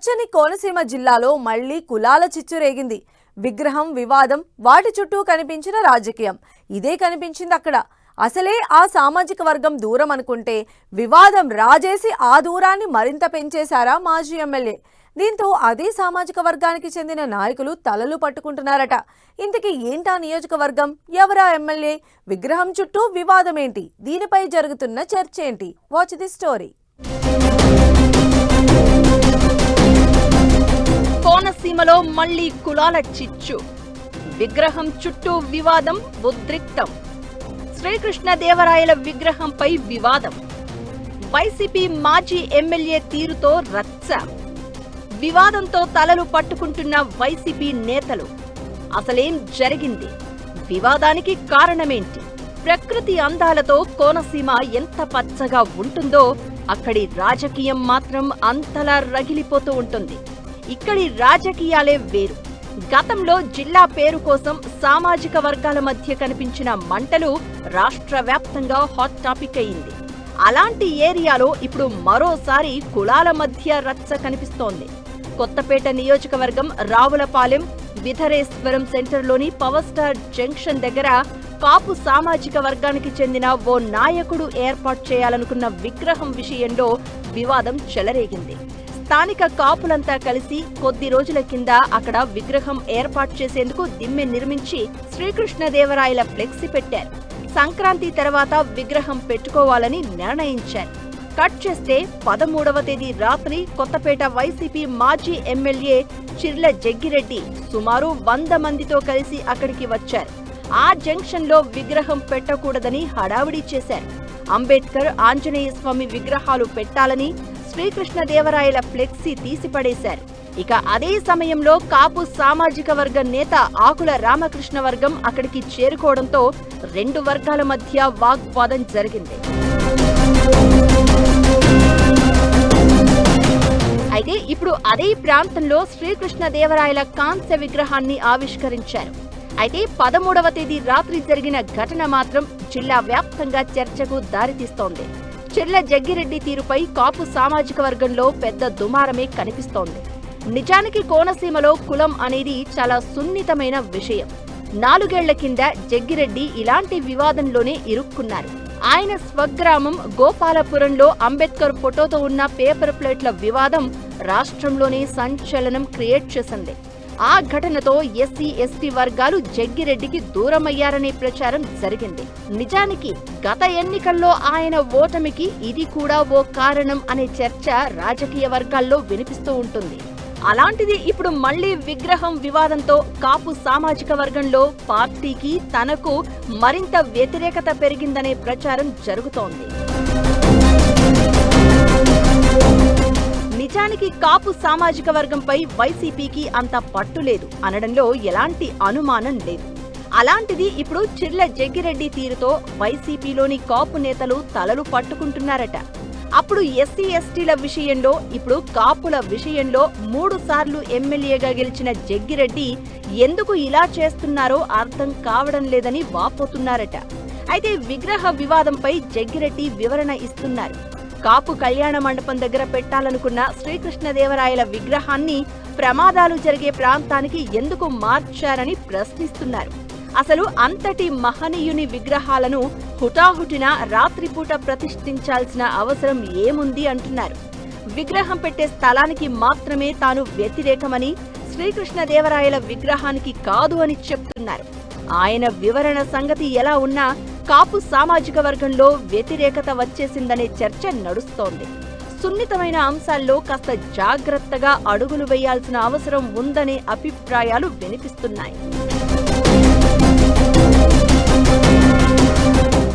పచ్చని కోనసీమ జిల్లాలో మళ్లీ కులాల చిచ్చు రేగింది. విగ్రహం వివాదం, వాటి చుట్టూ కనిపించిన రాజకీయం ఇదే కనిపించింది అక్కడ. అసలే ఆ సామాజిక వర్గం దూరం అనుకుంటే వివాదం రాజేసి ఆ దూరాన్ని మరింత పెంచేశారా మాజీ ఎమ్మెల్యే. దీంతో అదే సామాజిక వర్గానికి చెందిన నాయకులు తలలు పట్టుకుంటున్నారట. ఇంతకీ ఏంటా నియోజకవర్గం, ఎవరా ఎమ్మెల్యే, విగ్రహం చుట్టూ వివాదం ఏంటి, దీనిపై జరుగుతున్న చర్చ ఏంటి? Watch the story. కోనసీమలో మళ్లీ కులాల చిచ్చు, విగ్రహం చుట్టూ వివాదం ఉద్రిక్తం. శ్రీకృష్ణదేవరాయల విగ్రహంపై వివాదం, వైసీపీ మాజీ ఎమ్మెల్యే తీరుతో రచ్చ, వివాదంతో తలలు పట్టుకుంటున్న వైసీపీ నేతలు. అసలేం జరిగింది, వివాదానికి కారణమేంటి? ప్రకృతి అందాలతో కోనసీమ ఎంత పచ్చగా ఉంటుందో అక్కడి రాజకీయం మాత్రం అంతలా రగిలిపోతూ ఉంటుంది. ఇక్కడి రాజకీయాలే వేరు. గతంలో జిల్లా పేరు కోసం సామాజిక వర్గాల మధ్య కనిపించిన మంటలు రాష్ట్ర వ్యాప్తంగా హాట్ టాపిక్ అయింది. అలాంటి ఏరియాలో ఇప్పుడు మరోసారి కులాల మధ్య రచ్చ కనిపిస్తోంది. కొత్తపేట నియోజకవర్గం రావులపాలెం విధరేశ్వరం సెంటర్లోని పవర్ స్టార్ జంక్షన్ దగ్గర కాపు సామాజిక వర్గానికి చెందిన ఓ నాయకుడు ఏర్పాటు చేయాలనుకున్న విగ్రహం విషయంలో వివాదం చెలరేగింది. స్థానిక కాపులంతా కలిసి కొద్ది రోజుల కింద అక్కడ విగ్రహం ఏర్పాటు చేసేందుకు దిమ్మె నిర్మించి శ్రీకృష్ణదేవరాయల ఫ్లెక్సీ పెట్టారు. సంక్రాంతి తర్వాత విగ్రహం పెట్టుకోవాలని నిర్ణయించారు. కట్ చేస్తే 13వ తేదీ రాత్రి కొత్తపేట వైసీపీ మాజీ ఎమ్మెల్యే చిర్ల జగ్గిరెడ్డి సుమారు 100 మందితో కలిసి అక్కడికి వచ్చారు. ఆ జంక్షన్ లో విగ్రహం పెట్టకూడదని హడావిడి చేశారు. అంబేద్కర్, ఆంజనేయ స్వామి విగ్రహాలు పెట్టాలని శ్రీకృష్ణదేవరాయల ఫ్లెక్సీ తీసిపడేశారు. ఇక అదే సమయంలో కాపు సామాజిక వర్గ నేత ఆకుల రామకృష్ణ వర్గం అక్కడికి చేరుకోవడంతో రెండు వర్గాల మధ్య వాగ్వాదం జరిగింది. అయితే ఇప్పుడు అదే ప్రాంతంలో శ్రీకృష్ణదేవరాయల కాంస్య విగ్రహాన్ని ఆవిష్కరించారు. అయితే 13వ తేదీ రాత్రి జరిగిన ఘటన మాత్రం జిల్లా వ్యాప్తంగా చర్చకు దారితీస్తోంది. చిర్ల జగ్గిరెడ్డి తీరుపై కాపు సామాజిక వర్గంలో పెద్ద దుమారమే కనిపిస్తోంది. నిజానికి కోనసీమలో కులం అనేది చాలా సున్నితమైన విషయం. 4 ఏళ్ల కింద జగ్గిరెడ్డి ఇలాంటి వివాదంలోనే ఇరుక్కున్నారు. ఆయన స్వగ్రామం గోపాలపురంలో అంబేద్కర్ ఫోటోతో ఉన్న పేపర్ ప్లేట్ల వివాదం రాష్ట్రంలోనే సంచలనం క్రియేట్ చేసింది. ఆ ఘటనతో ఎస్సీ ఎస్టీ వర్గాలు జగ్గిరెడ్డికి దూరమయ్యారనే ప్రచారం జరిగింది. నిజానికి గత ఎన్నికల్లో ఆయన ఓటమికి ఇది కూడా ఓ కారణం అనే చర్చ రాజకీయ వర్గాల్లో వినిపిస్తూ ఉంటుంది. అలాంటిది ఇప్పుడు మళ్లీ విగ్రహం వివాదంతో కాపు సామాజిక వర్గంలో పార్టీకి తనకు మరింత వ్యతిరేకత పెరిగిందనే ప్రచారం జరుగుతోంది. నిజానికి కాపు సామాజిక వర్గంపై వైసీపీకి అంత పట్టు లేదు అనడంలో ఎలాంటి అనుమానం లేదు. అలాంటిది ఇప్పుడు చిర్ల జగ్గిరెడ్డి తీరుతో వైసీపీలోని కాపు నేతలు తలలు పట్టుకుంటున్నారట. అప్పుడు ఎస్సీ ఎస్టీల విషయంలో, ఇప్పుడు కాపుల విషయంలో 3 సార్లు ఎమ్మెల్యేగా గెలిచిన జగ్గిరెడ్డి ఎందుకు ఇలా చేస్తున్నారో అర్థం కావడం లేదని వాపోతున్నారట. అయితే విగ్రహ వివాదంపై జగ్గిరెడ్డి వివరణ ఇస్తున్నారు. కాపు కళ్యాణ మండపం దగ్గర పెట్టాలనుకున్న శ్రీకృష్ణదేవరాయల విగ్రహాన్ని ప్రమాదాలు జరిగే ప్రాంతానికి ఎందుకు మార్చారని ప్రశ్నిస్తున్నారు. అసలు అంతటి మహనీయుని విగ్రహాలను హుటాహుటిన రాత్రిపూట ప్రతిష్ఠించాల్సిన అవసరం ఏముంది అంటున్నారు. విగ్రహం పెట్టే స్థలానికి మాత్రమే తాను వ్యతిరేకమని, శ్రీకృష్ణదేవరాయల విగ్రహానికి కాదు అని చెప్తున్నారు. ఆయన వివరణ సంగతి ఎలా ఉన్నా కాపు సామాజిక వర్గంలో వ్యతిరేకత వచ్చేసిందనే చర్చ నడుస్తోంది. సున్నితమైన అంశాల్లో కాస్త జాగ్రత్తగా అడుగులు వేయాల్సిన అవసరం ఉందనే అభిప్రాయాలు వినిపిస్తున్నాయి.